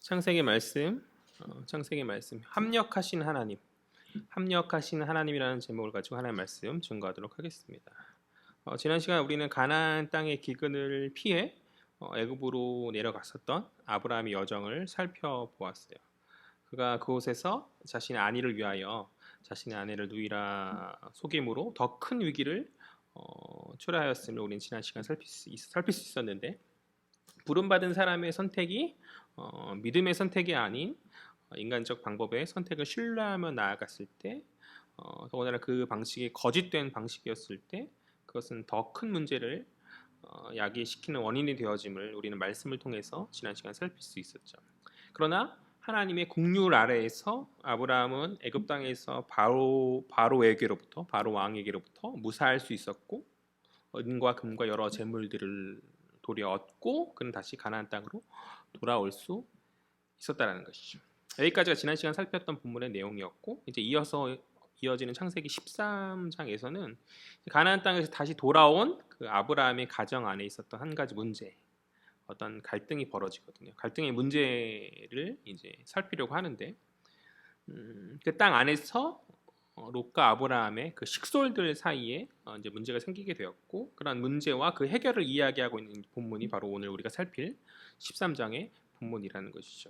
창세기 말씀, 창세기 말씀, 합력하신 하나님이라는 제목을 가지고 하나님의 말씀 증거하도록 하겠습니다. 지난 시간 우리는 가나안 땅의 기근을 피해 애굽으로 내려갔었던 아브라함의 여정을 살펴보았어요. 그가 그곳에서 자신의 안위를 위하여 자신의 아내를 누이라 속임으로 더 큰 위기를 초래하였음을 우리는 지난 시간 살필 수 있었는데, 부름받은 사람의 선택이 믿음의 선택이 아닌 인간적 방법의 선택을 신뢰하며 나아갔을 때, 더군다나 그 방식이 거짓된 방식이었을 때 그것은 더 큰 문제를 야기시키는 원인이 되어짐을 우리는 말씀을 통해서 지난 시간 살필 수 있었죠. 그러나 하나님의 국률 아래에서 아브라함은 애굽 땅에서 바로 왕에게로부터 무사할 수 있었고, 은과 금과 여러 재물들을 도리어 얻고 그는 다시 가나안 땅으로 돌아올 수 있었다라는 것이죠. 여기까지가 지난 시간 살폈던 본문의 내용이었고, 이제 이어지는 창세기 13장에서는 가나안 땅에서 다시 돌아온 그 아브라함의 가정 안에 있었던 한 가지 문제, 어떤 갈등이 벌어지거든요. 갈등의 문제를 이제 살피려고 하는데, 그 땅 안에서 롯과 아브라함의 그 식솔들 사이에 이제 문제가 생기게 되었고, 그런 문제와 그 해결을 이야기하고 있는 본문이 바로 오늘 우리가 살필 13장의 본문이라는 것이죠.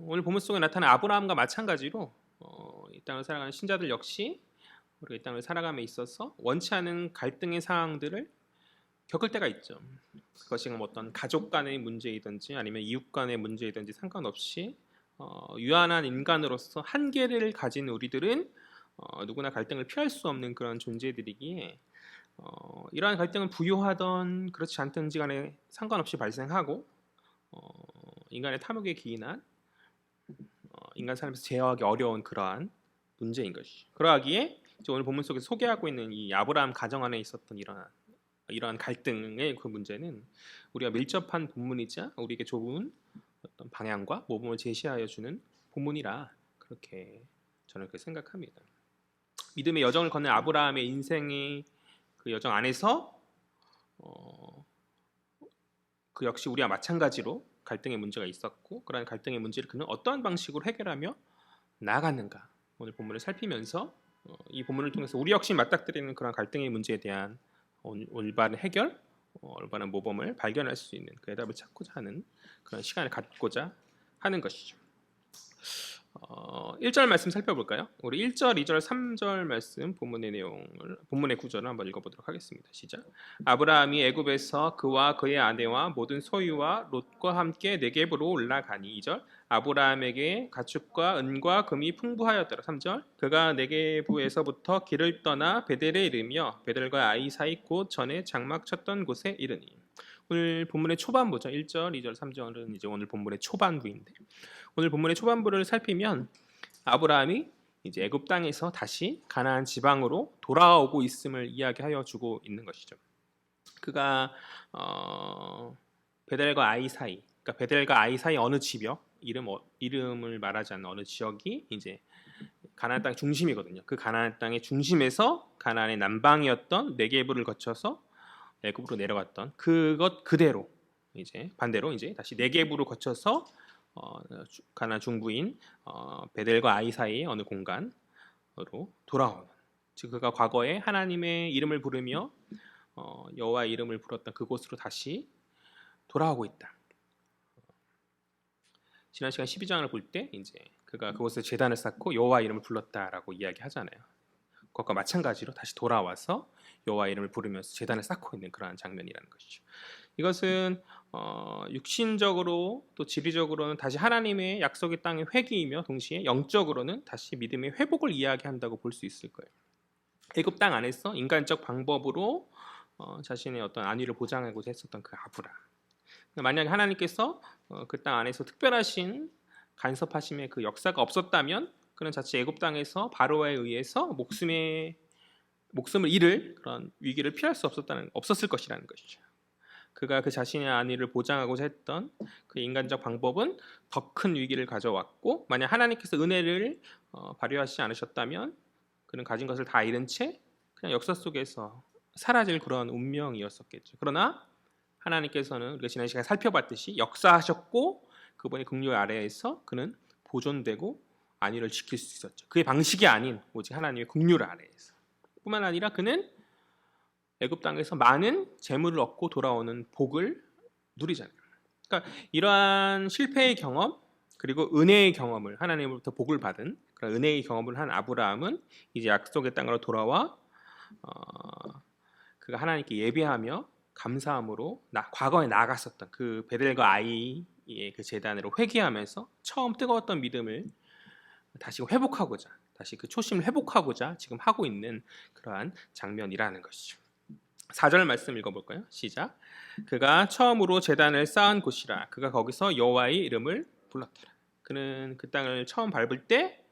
오늘 본문 속에 나타난 아브라함과 마찬가지로 이 땅을 살아가는 신자들 역시 우리가 이 땅을 살아감에 있어서 원치 않은 갈등의 상황들을 겪을 때가 있죠. 그것이 어떤 가족 간의 문제이든지 아니면 이웃 간의 문제이든지 상관없이 유한한 인간으로서 한계를 가진 우리들은 누구나 갈등을 피할 수 없는 그런 존재들이기에 이러한 갈등은 부유하던 그렇지 않든지 간에 상관없이 발생하고, 인간의 탐욕에 기인한 인간 삶에서 제어하기 어려운 그러한 문제인 것이죠. 그러하기에 오늘 본문 속에서 소개하고 있는 이 아브라함 가정 안에 있었던 이러한 갈등의 그 문제는 우리가 밀접한 본문이자 우리에게 좋은 어떤 방향과 모범을 제시하여 주는 본문이라 그렇게 저는 그렇게 생각합니다. 믿음의 여정을 걷는 아브라함의 인생의 그 여정 안에서 그 역시 우리와 마찬가지로 갈등의 문제가 있었고, 그러한 갈등의 문제를 그는 어떠한 방식으로 해결하며 나아갔는가, 오늘 본문을 살피면서 이 본문을 통해서 우리 역시 맞닥뜨리는 그런 갈등의 문제에 대한 올바른 해결, 올바른 모범을 발견할 수 있는 그 해답을 찾고자 하는 그런 시간을 갖고자 하는 것이죠. 1절 말씀 살펴볼까요? 우리 1절, 2절, 3절 말씀 본문의 구절을 한번 읽어보도록 하겠습니다. 시작. 아브라함이 애굽에서 그와 그의 아내와 모든 소유와 롯과 함께 네겝으로 올라가니. 2절. 아브라함에게 가축과 은과 금이 풍부하였더라. 3절. 그가 네겝에서부터 길을 떠나 베델에 이르며 베델과 아이 사이 곧 전에 장막 쳤던 곳에 이르니. 오늘 본문의 초반부죠. 1절, 2절, 3절은 이제 오늘 본문의 초반부인데, 오늘 본문의 초반부를 살피면 아브라함이 이제 애굽 땅에서 다시 가나안 지방으로 돌아오고 있음을 이야기하여 주고 있는 것이죠. 그가 베델과 아이 사이, 그러니까 베델과 아이 사이 어느 지역, 이름을 말하지 않는 어느 지역이 이제 가나안 땅 중심이거든요. 그 가나안 땅의 중심에서 가나안의 남방이었던 네게브를 거쳐서 애굽으로 내려갔던 그것 그대로 이제 반대로 이제 다시 네겝으로 거쳐서 가나안 중부인 베델과 아이 사이의 어느 공간으로 돌아오는, 즉 그가 과거에 하나님의 이름을 부르며 여호와의 이름을 불렀던 그곳으로 다시 돌아오고 있다. 지난 시간 12장을 볼 때 이제 그가 그곳에 제단을 쌓고 여호와의 이름을 불렀다라고 이야기하잖아요. 그것과 마찬가지로 다시 돌아와서 여호와의 이름을 부르면서 제단을 쌓고 있는 그러한 장면이라는 것이죠. 이것은 육신적으로 또 지리적으로는 다시 하나님의 약속의 땅의 회귀이며 동시에 영적으로는 다시 믿음의 회복을 이야기한다고 볼 수 있을 거예요. 애굽 땅 안에서 인간적 방법으로 자신의 어떤 안위를 보장하고자 했었던 그 아브라함, 만약에 하나님께서 그 땅 안에서 특별하신 간섭하심의 그 역사가 없었다면 그는 자칫 애굽 땅에서 바로에 의해서 목숨을 잃을 그런 위기를 피할 수 없었을 것이라는 것이죠. 그가 그 자신의 안위를 보장하고자 했던 그 인간적 방법은 더 큰 위기를 가져왔고, 만약 하나님께서 은혜를 발휘하시지 않으셨다면 그는 가진 것을 다 잃은 채 그냥 역사 속에서 사라질 그런 운명이었었겠죠. 그러나 하나님께서는 우리가 지난 시간에 살펴봤듯이 역사하셨고 그분의 긍휼 아래에서 그는 보존되고 안위를 지킬 수 있었죠. 그의 방식이 아닌 오직 하나님의 긍휼 아래에서. 뿐만 아니라 그는 애굽 땅에서 많은 재물을 얻고 돌아오는 복을 누리잖아요. 그러니까 이러한 실패의 경험 그리고 은혜의 경험을 하나님으로부터 복을 받은 그런 은혜의 경험을 한 아브라함은 이제 약속의 땅으로 돌아와 그가 하나님께 예배하며 감사함으로 과거에 나아갔었던 그 베델과 아이의 그 제단으로 회개하면서 처음 뜨거웠던 믿음을 다시 회복하고자 다시 그 초심을 회복하고자 지금 하고 있는 그러한 장면이라는 것이죠. 4절 말씀 읽어볼까요? 시작. 그가 처음으로 제단을 쌓은 곳이라 그가 거기서 여호와의 이름을 불렀더라. 그는 그 땅을 처음 밟을 때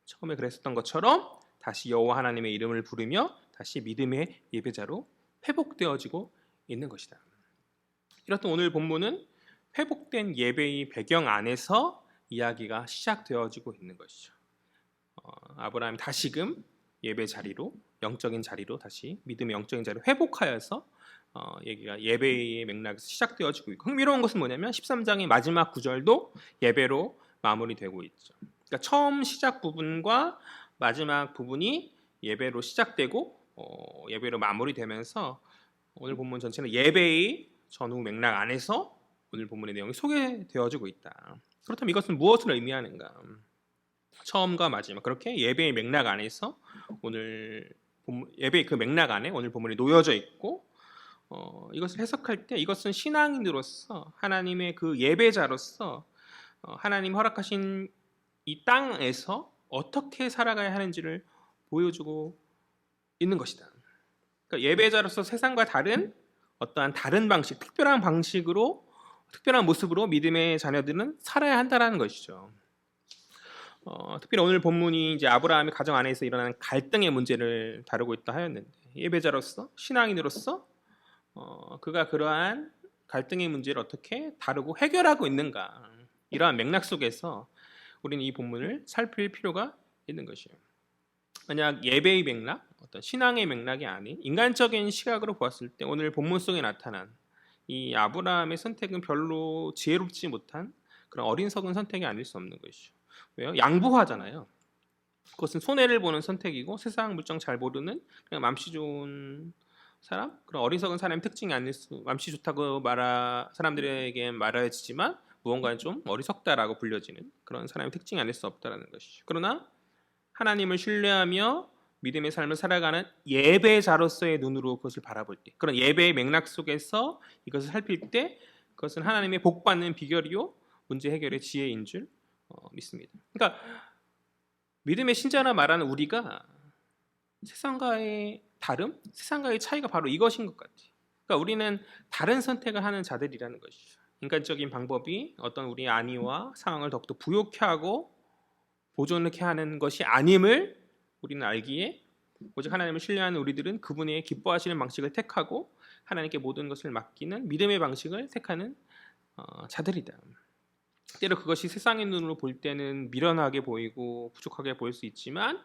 처음에 그랬었던 것처럼 다시 여호와 하나님의 이름을 부르며 다시 믿음의 예배자로 회복되어지고 있는 것이다. 이렇듯 오늘 본문은 회복된 예배의 배경 안에서 이야기가 시작되어지고 있는 것이죠. 아브라함이 다시금 예배 자리로 영적인 자리로 다시 믿음의 영적인 자리로 회복하여서 얘기가 예배의 맥락에서 시작되어지고 있고 흥미로운 것은 뭐냐면 13장의 마지막 구절도 예배로 마무리되고 있죠. 그러니까 처음 시작 부분과 마지막 부분이 예배로 시작되고 예배로 마무리되면서 오늘 본문 전체는 예배의 전후 맥락 안에서 오늘 본문의 내용이 소개되어지고 있다. 그렇다면 이것은 무엇을 의미하는가? 처음과 마지막 그렇게 예배의 맥락 안에서 오늘 예배의 그 맥락 안에 오늘 본문이 놓여져 있고 이것을 해석할 때 이것은 신앙인으로서 하나님의 그 예배자로서 하나님 허락하신 이 땅에서 어떻게 살아가야 하는지를 보여주고 있는 것이다. 그러니까 예배자로서 세상과 다른 어떠한 다른 방식, 특별한 방식으로 특별한 모습으로 믿음의 자녀들은 살아야 한다라는 것이죠. 특별히 오늘 본문이 이제 아브라함의 가정 안에서 일어나는 갈등의 문제를 다루고 있다 하였는데 예배자로서 신앙인으로서 그가 그러한 갈등의 문제를 어떻게 다루고 해결하고 있는가 이러한 맥락 속에서 우리는 이 본문을 살필 필요가 있는 것이에요. 만약 예배의 맥락, 어떤 신앙의 맥락이 아닌 인간적인 시각으로 보았을 때 오늘 본문 속에 나타난 이 아브라함의 선택은 별로 지혜롭지 못한 그런 어린석은 선택이 아닐 수 없는 것이죠. 왜요? 양보하잖아요. 그것은 손해를 보는 선택이고 세상 물정 잘 모르는 그냥 맘씨 좋은 사람, 그런 어리석은 사람의 특징이 아닐 수, 맘씨 좋다고 사람들에게 말해지지만 무언가는 좀 어리석다라고 불려지는 그런 사람의 특징이 아닐 수 없다라는 것이죠. 그러나 하나님을 신뢰하며 믿음의 삶을 살아가는 예배자로서의 눈으로 그것을 바라볼 때, 그런 예배의 맥락 속에서 이것을 살필 때, 그것은 하나님의 복받는 비결이요 문제 해결의 지혜인 줄 믿습니다. 그러니까 믿음의 신자나 말하는 우리가 세상과의 다름, 세상과의 차이가 바로 이것인 것 같아요. 그러니까 우리는 다른 선택을 하는 자들이라는 것이죠. 인간적인 방법이 어떤 우리의 안위와 상황을 더욱더 부욕케 하고 보존케 하는 것이 아님을 우리는 알기에 오직 하나님을 신뢰하는 우리들은 그분의 기뻐하시는 방식을 택하고 하나님께 모든 것을 맡기는 믿음의 방식을 택하는 자들이다. 때로 그것이 세상의 눈으로 볼 때는 미련하게 보이고 부족하게 보일 수 있지만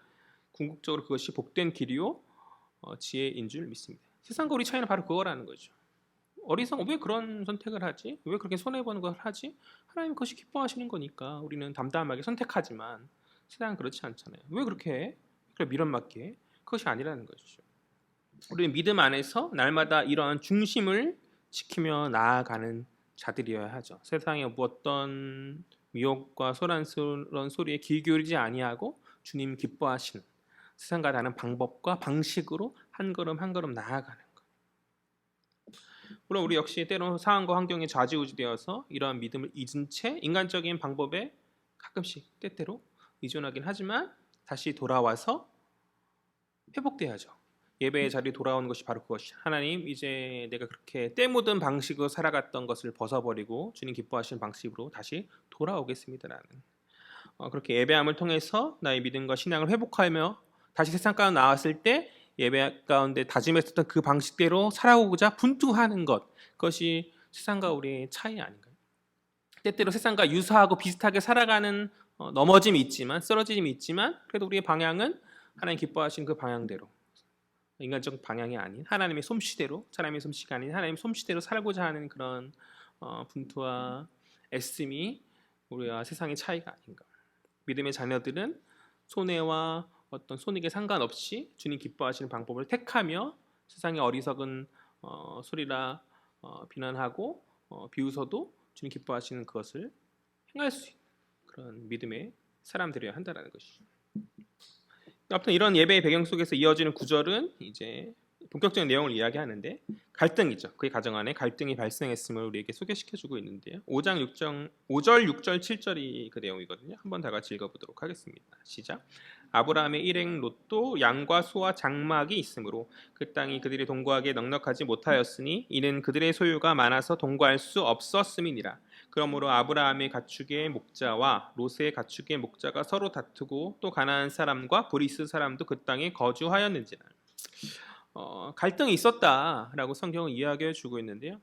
궁극적으로 그것이 복된 길이요 지혜인 줄 믿습니다. 세상과 우리 차이는 바로 그거라는 거죠. 왜 그런 선택을 하지? 왜 그렇게 손해보는 걸 하지? 하나님 그것이 기뻐하시는 거니까 우리는 담담하게 선택하지만 세상은 그렇지 않잖아요. 왜 그렇게 해? 그래 미련맞게 해? 그것이 아니라는 것이죠. 우리는 믿음 안에서 날마다 이러한 중심을 지키며 나아가는 자들이어야 하죠. 세상의 어떤 미혹과 소란스러운 소리에 귀 기울이지 아니하고 주님 기뻐하시는 세상과 다른 방법과 방식으로 한 걸음 한 걸음 나아가는 것. 물론 우리 역시 때로 상황과 환경에 좌지우지되어서 이러한 믿음을 잊은 채 인간적인 방법에 가끔씩 때때로 의존하긴 하지만 다시 돌아와서 회복돼야죠. 예배의 자리에 돌아오는 것이 바로 그것이죠. 하나님 이제 내가 그렇게 때 묻은 방식으로 살아갔던 것을 벗어버리고 주님 기뻐하시는 방식으로 다시 돌아오겠습니다라는 그렇게 예배함을 통해서 나의 믿음과 신앙을 회복하며 다시 세상 가운데 나왔을 때 예배 가운데 다짐했었던 그 방식대로 살아오고자 분투하는 것, 그것이 세상과 우리의 차이 아닌가요? 때때로 세상과 유사하고 비슷하게 살아가는 넘어짐이 있지만 쓰러짐이 있지만 그래도 우리의 방향은 하나님 기뻐하신 그 방향대로 인간적 방향이 아닌 하나님의 솜씨대로 사람의 솜씨가 아닌 하나님의 솜씨대로 살고자 하는 그런 분투와 애씀이 우리와 세상의 차이가 아닌가. 믿음의 자녀들은 손해와 어떤 손익에 상관없이 주님 기뻐하시는 방법을 택하며 세상의 어리석은 소리라 비난하고 비웃어도 주님 기뻐하시는 그것을 행할 수 있는 그런 믿음의 사람들이어야 한다는 것이죠. 아무튼 이런 예배의 배경 속에서 이어지는 구절은 이제 본격적인 내용을 이야기하는데 갈등이죠. 그의 가정 안에 갈등이 발생했음을 우리에게 소개시켜주고 있는데요. 5장 5절, 6절, 7절이 그 내용이거든요. 한번 다 같이 읽어보도록 하겠습니다. 시작. 아브라함의 일행 롯도 양과 소와 장막이 있으므로 그 땅이 그들이 동거하기에 넉넉하지 못하였으니 이는 그들의 소유가 많아서 동거할 수 없었음이니라. 그러므로 아브라함의 가축의 목자와 롯의 가축의 목자가 서로 다투고 또 가나안 사람과 브리스 사람도 그 땅에 거주하였는지라. 갈등이 있었다라고 성경은 이야기해 주고 있는데요.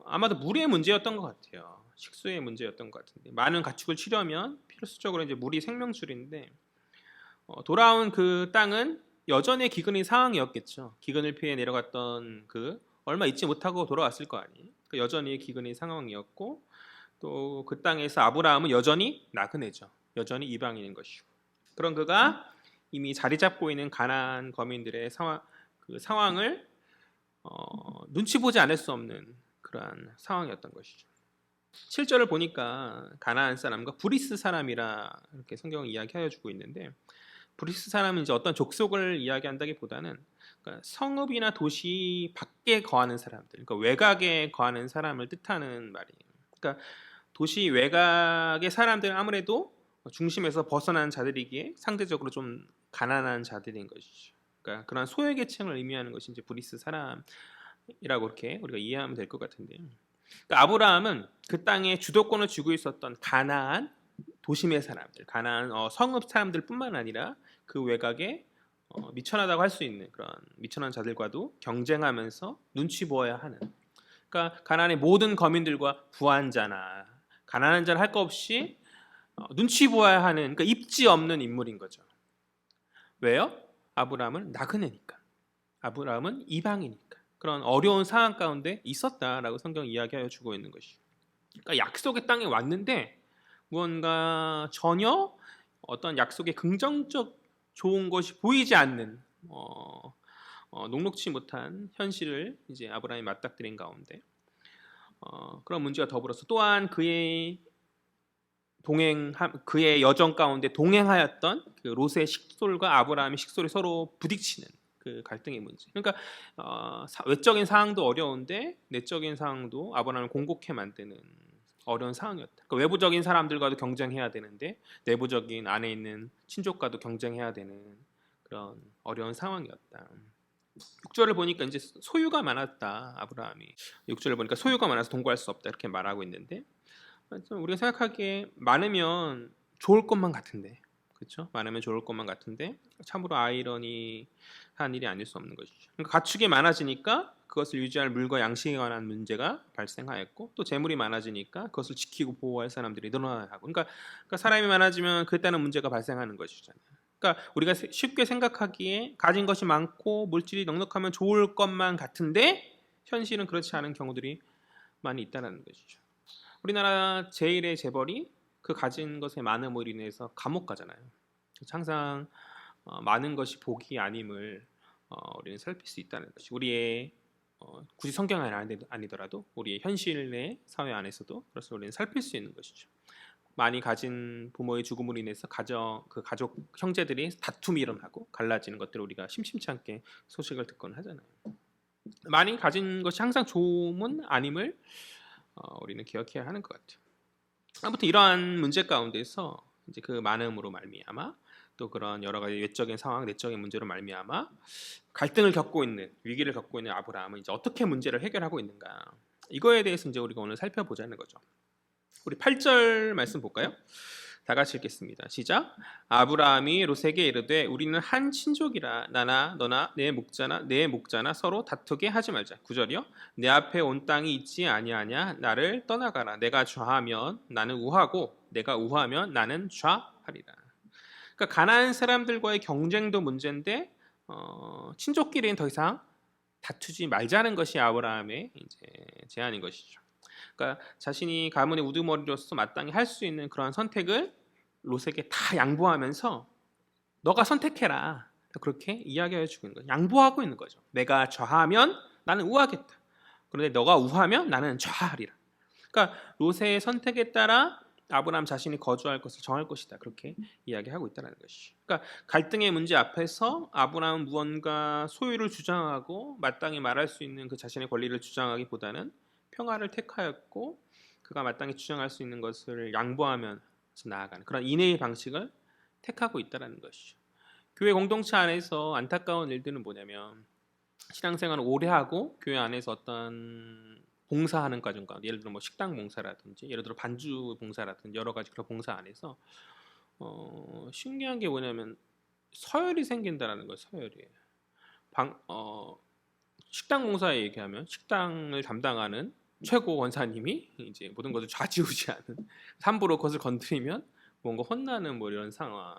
아마도 물의 문제였던 것 같아요. 식수의 문제였던 것 같은데 많은 가축을 치려면 필수적으로 이제 물이 생명줄인데 돌아온 그 땅은 여전히 기근의 상황이었겠죠. 기근을 피해 내려갔던 그 얼마 있지 못하고 돌아왔을 거 아니에요. 여전히 기근의 상황이었고 또 그 땅에서 아브라함은 여전히 나그네죠. 여전히 이방인인 것이고 그런 그가 이미 자리 잡고 있는 가나안 거민들의 상황을 눈치 보지 않을 수 없는 그러한 상황이었던 것이죠. 7절을 보니까 가나안 사람과 브리스 사람이라 이렇게 성경은 이야기하여 주고 있는데 브리스 사람은 이제 어떤 족속을 이야기한다기보다는 그러니까 성읍이나 도시 밖에 거하는 사람들, 그러니까 외곽에 거하는 사람을 뜻하는 말이에요. 그러니까 도시 외곽의 사람들은 아무래도 중심에서 벗어난 자들이기에 상대적으로 좀 가난한 자들인 것이죠. 그러니까 그런 소외계층을 의미하는 것이 이제 브리스 사람이라고 이렇게 우리가 이해하면 될 것 같은데요. 그러니까 아브라함은 그 땅에 주도권을 쥐고 있었던 가나안 도심의 사람들, 가나안 성읍 사람들뿐만 아니라 그 외곽에 미천하다고 할 수 있는 그런 미천한 자들과도 경쟁하면서 눈치 보아야 하는. 그러니까 가나안의 모든 거민들과 부한자나 가난한 자를 할 것 없이 눈치 보아야 하는 그러니까 입지 없는 인물인 거죠. 왜요? 아브라함은 나그네니까. 아브라함은 이방이니까. 그런 어려운 상황 가운데 있었다라고 성경 이야기하여 주고 있는 것이죠. 그러니까 약속의 땅에 왔는데 무언가 전혀 어떤 약속의 긍정적 좋은 것이 보이지 않는 녹록치 못한 현실을 이제 아브라함이 맞닥뜨린 가운데 그런 문제와 더불어서 또한 그의 여정 가운데 동행하였던 그 롯의 식솔과 아브라함의 식솔이 서로 부딪히는 그 갈등의 문제. 그러니까 외적인 상황도 어려운데 내적인 상황도 아브라함을 공곡해 만드는 어려운 상황이었다. 그러니까 외부적인 사람들과도 경쟁해야 되는데 내부적인 안에 있는 친족과도 경쟁해야 되는 그런 어려운 상황이었다. 6절을 보니까 이제 소유가 많았다. 아브라함이 6절을 보니까 소유가 많아서 동거할 수 없다 이렇게 말하고 있는데 우리가 생각하기에 많으면 좋을 것만 같은데 그렇죠? 많으면 좋을 것만 같은데 참으로 아이러니한 일이 아닐 수 없는 것이죠. 그러니까 가축이 많아지니까 그것을 유지할 물과 양식에 관한 문제가 발생하였고 또 재물이 많아지니까 그것을 지키고 보호할 사람들이 늘어나야 하고 그러니까 사람이 많아지면 그때는 문제가 발생하는 것이잖아요. 그러니까 우리가 쉽게 생각하기에 가진 것이 많고 물질이 넉넉하면 좋을 것만 같은데 현실은 그렇지 않은 경우들이 많이 있다는 것이죠. 우리나라 제1의 재벌이 그 가진 것의 많음으로 인해서 감옥 가잖아요. 항상 많은 것이 복이 아님을 우리는 살필 수 있다는 것이 우리의 굳이 성경 아니더라도 우리의 현실 내 사회 안에서도 그래서 우리는 살필 수 있는 것이죠. 많이 가진 부모의 죽음으로 인해서 그 가족 형제들이 다툼이 일어나고 갈라지는 것들을 우리가 심심치 않게 소식을 듣곤 하잖아요. 많이 가진 것이 항상 좋음은 아님을 우리는 기억해야 하는 것 같아요. 아무튼 이러한 문제 가운데서 이제 그 많음으로 말미암아 또 그런 여러 가지 외적인 상황, 내적인 문제로 말미암아 갈등을 겪고 있는 위기를 겪고 있는 아브라함은 이제 어떻게 문제를 해결하고 있는가 이거에 대해서 이제 우리가 오늘 살펴보자는 거죠. 우리 8절 말씀 볼까요? 다 같이 읽겠습니다. 시작. 아브라함이 롯에게 이르되 우리는 한 친족이라 나나 너나 내 목자나 서로 다투게 하지 말자. 9절이요. 내 앞에 온 땅이 있지 아니하냐 나를 떠나가라. 내가 좌하면 나는 우하고 내가 우하면 나는 좌하리라. 그러니까 가나안 사람들과의 경쟁도 문제인데 친족끼리는 더 이상 다투지 말자는 것이 아브라함의 이제 제안인 것이죠. 그러니까 자신이 가문의 우두머리로서 마땅히 할 수 있는 그러한 선택을 롯에게 다 양보하면서 너가 선택해라. 그렇게 이야기해 주고 있는 거죠. 양보하고 있는 거죠. 내가 좌하면 나는 우하겠다. 그런데 너가 우하면 나는 좌하리라. 그러니까 롯의 선택에 따라 아브라함 자신이 거주할 것을 정할 것이다. 그렇게 이야기하고 있다는 것이. 그러니까 갈등의 문제 앞에서 아브라함은 무언가 소유를 주장하고 마땅히 말할 수 있는 그 자신의 권리를 주장하기보다는 평화를 택하였고 그가 마땅히 주장할 수 있는 것을 양보하면서 나아가는 그런 인내의 방식을 택하고 있다는 것이죠. 교회 공동체 안에서 안타까운 일들은 뭐냐면 신앙생활을 오래 하고 교회 안에서 어떤 봉사하는 과정 가운데 예를 들어 뭐 식당 봉사라든지 예를 들어 반주 봉사라든지 여러 가지 그런 봉사 안에서 신기한 게 뭐냐면 서열이 생긴다라는 거예요. 서열이 식당 봉사에 얘기하면 식당을 담당하는 최고 원사님이 이제 모든 것을 좌지우지하는 함부로 그것을 건드리면 뭔가 혼나는 뭐 이런 상황.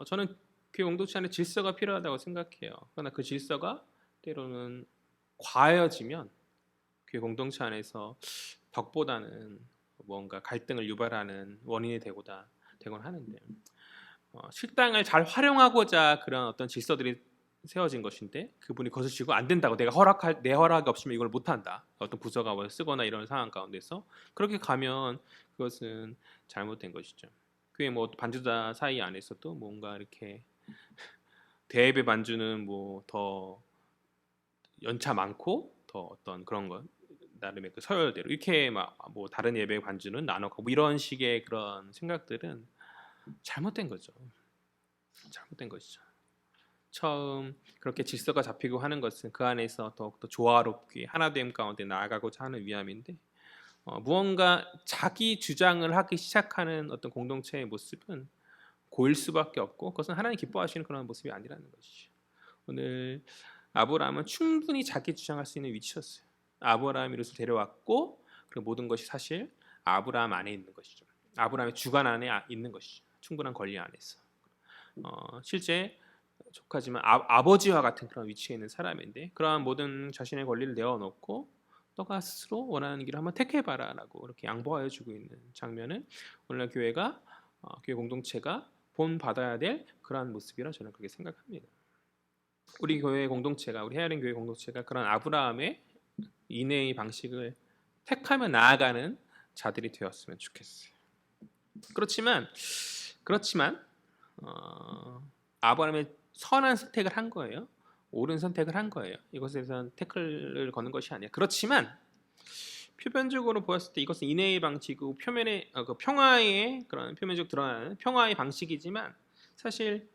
저는 교회 공동체 안에 질서가 필요하다고 생각해요. 그러나 그 질서가 때로는 과해지면 교회 공동체 안에서 덕보다는 뭔가 갈등을 유발하는 원인이 되곤 하는데 식당을 잘 활용하고자 그런 어떤 질서들이 세워진 것인데 그분이 그것을 지고 안 된다고 내 허락이 없으면 이걸 못 한다. 어떤 부서가 뭐 쓰거나 이런 상황 가운데서 그렇게 가면 그것은 잘못된 것이죠. 교회 뭐 반주자 사이 안에서도 뭔가 이렇게 대예배 반주는 뭐 더 연차 많고 더 어떤 그런 것 나름의 그 서열대로 이렇게 막 뭐 다른 예배 반주는 나눠가고 뭐 이런 식의 그런 생각들은 잘못된 거죠. 잘못된 것이죠. 처음 그렇게 질서가 잡히고 하는 것은 그 안에서 더욱더 조화롭게 하나됨 가운데 나아가고자 하는 위함인데 무언가 자기 주장을 하기 시작하는 어떤 공동체의 모습은 고일 수밖에 없고 그것은 하나님 기뻐하시는 그런 모습이 아니라는 것이죠. 오늘 아브라함은 충분히 자기 주장할 수 있는 위치였어요. 아브라함이 롯을 데려왔고 그 모든 것이 사실 아브라함 안에 있는 것이죠. 아브라함의 주관 안에 있는 것이죠. 충분한 권리 안에서. 실제 족하지만 아버지와 같은 그런 위치에 있는 사람인데 그러한 모든 자신의 권리를 내어놓고 너가 스스로 원하는 길을 한번 택해봐라라고 이렇게 양보하여 주고 있는 장면은 오늘날 교회 공동체가 본받아야 될 그러한 모습이라 저는 그렇게 생각합니다. 우리 교회 공동체가 우리 헤아린 교회 공동체가 그런 아브라함의 인내의 방식을 택하며 나아가는 자들이 되었으면 좋겠어요. 그렇지만 아브라함의 선한 선택을 한 거예요. 옳은 선택을 한 거예요. 이것에 대해서는 태클을 거는 것이 아니야. 그렇지만 표면적으로 보았을 때 이것은 인내의 방식이고 그 평화의 그런 표면적 드러나는 평화의 방식이지만 사실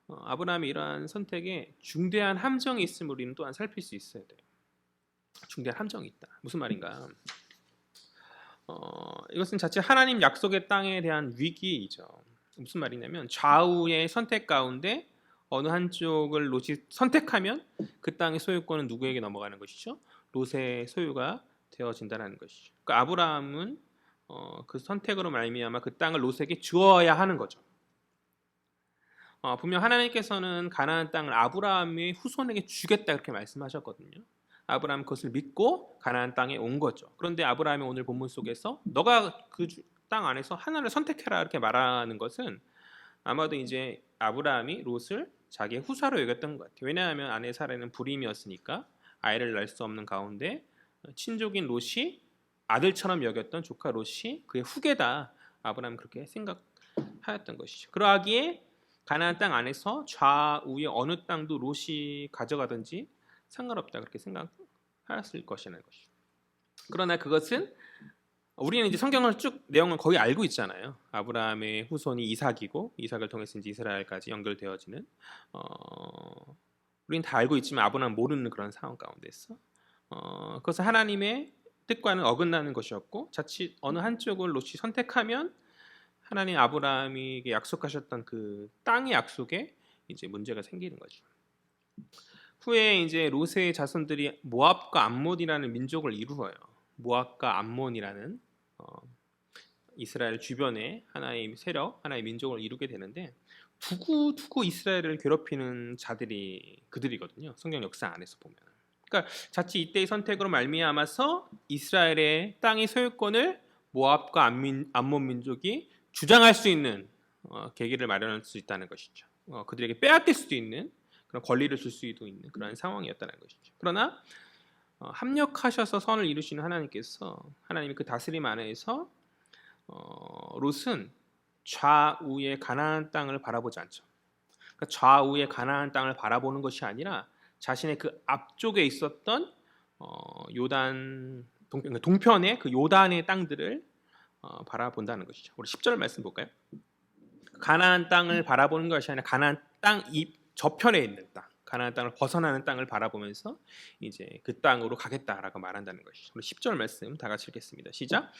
아브라함이 이러한 선택에 중대한 함정이 있음을 우리는 또한 살필 수 있어야 돼요. 중대한 함정이 있다. 무슨 말인가? 이것은 자칫 하나님 약속의 땅에 대한 위기이죠. 무슨 말이냐면 좌우의 선택 가운데 어느 한쪽을 롯이 선택하면 그 땅의 소유권은 누구에게 넘어가는 것이죠? 롯의 소유가 되어진다는 것이죠. 그러니까 아브라함은 그 선택으로 말미암아 그 땅을 롯에게 주어야 하는 거죠. 분명 하나님께서는 가나안 땅을 아브라함의 후손에게 주겠다 그렇게 말씀하셨거든요. 아브라함 그것을 믿고 가나안 땅에 온 거죠. 그런데 아브라함이 오늘 본문 속에서 너가 그 땅 안에서 하나를 선택해라 이렇게 말하는 것은 아마도 이제 아브라함이 롯을 자기의 후사로 여겼던 것 같아요. 왜냐하면 아내 사라는 불임이었으니까 아이를 낳을 수 없는 가운데 친족인 롯이 아들처럼 여겼던 조카 롯이 그의 후계다. 아브라함은 그렇게 생각하였던 것이죠. 그러하기에 가나안 땅 안에서 좌우의 어느 땅도 롯이 가져가든지 상관없다 그렇게 생각하였을 것이라는 것이죠. 그러나 그것은 우리는 이제 성경을 쭉 내용을 거의 알고 있잖아요. 아브라함의 후손이 이삭이고 이삭을 통해서 이제 이스라엘까지 연결되어지는 우리는 다 알고 있지만 아브라함은 모르는 그런 상황 가운데서 그것은 하나님의 뜻과는 어긋나는 것이었고 자칫 어느 한쪽을 롯이 선택하면 하나님 아브라함에게 약속하셨던 그 땅의 약속에 이제 문제가 생기는 거죠. 후에 이제 롯의 자손들이 모압과 암몬이라는 민족을 이루어요. 모압과 암몬이라는 이스라엘 주변에 하나의 세력, 하나의 민족을 이루게 되는데 두고 이스라엘을 괴롭히는 자들이 그들이거든요. 성경 역사 안에서 보면. 그러니까 자칫 이때의 선택으로 말미암아서 이스라엘의 땅의 소유권을 모압과 암몬 민족이 주장할 수 있는 계기를 마련할 수 있다는 것이죠. 그들에게 빼앗길 수도 있는 그런 권리를 줄 수도 있는 그런 상황이었다는 것이죠. 그러나 합력하셔서 선을 이루시는 하나님께서 하나님의 그 다스림 안에서 롯은 좌우의 가나안 땅을 바라보지 않죠. 그러니까 좌우의 가나안 땅을 바라보는 것이 아니라 자신의 그 앞쪽에 있었던 요단 동편의 그 요단의 땅들을 바라본다는 것이죠. 우리 10절 말씀 볼까요? 가나안 땅을 바라보는 것이 아니라 가나안 땅 저편에 있는 땅, 가나안 땅을 벗어나는 땅을 바라보면서 이제 그 땅으로 가겠다라고 말한다는 것이죠. 우리 10절 말씀 다 같이 읽겠습니다. 시작.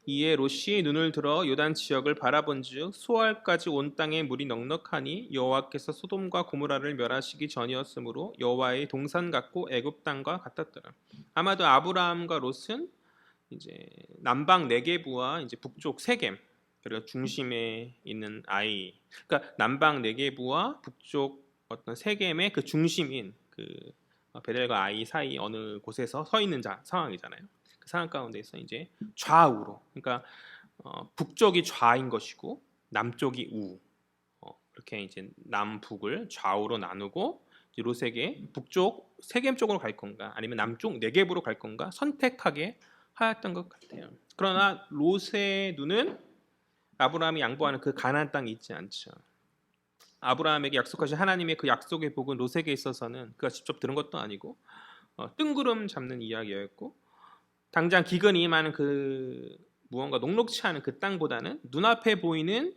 이에 롯이 눈을 들어 요단 지역을 바라본즉 소알까지 온 땅에 물이 넉넉하니 여호와께서 소돔과 고모라를 멸하시기 전이었으므로 여호와의 동산 같고 애굽 땅과 같았더라. 아마도 아브라함과 롯은 이제 남방 네게부와 이제 북쪽 세겜, 그리고 중심에 있는 아이, 그러니까 남방 네게부와 북쪽 어떤 세겜의 그 중심인 그 베델과 아이 사이 어느 곳에서 서 있는 상황이잖아요. 그 상황 가운데서 이제 좌우로, 그러니까 북쪽이 좌인 것이고 남쪽이 우, 그렇게 이제 남북을 좌우로 나누고 롯에게 북쪽 세겜 쪽으로 갈 건가 아니면 남쪽 네겝으로 갈 건가 선택하게 하였던 것 같아요. 그러나 롯의 눈은 아브라함이 양보하는 그 가나안 땅이 있지 않죠. 아브라함에게 약속하신 하나님의 그 약속의 복은 롯에게 있어서는 그가 직접 들은 것도 아니고 뜬구름 잡는 이야기였고, 당장 기근이 임하는 그 무언가 녹록치 않은 그 땅보다는 눈앞에 보이는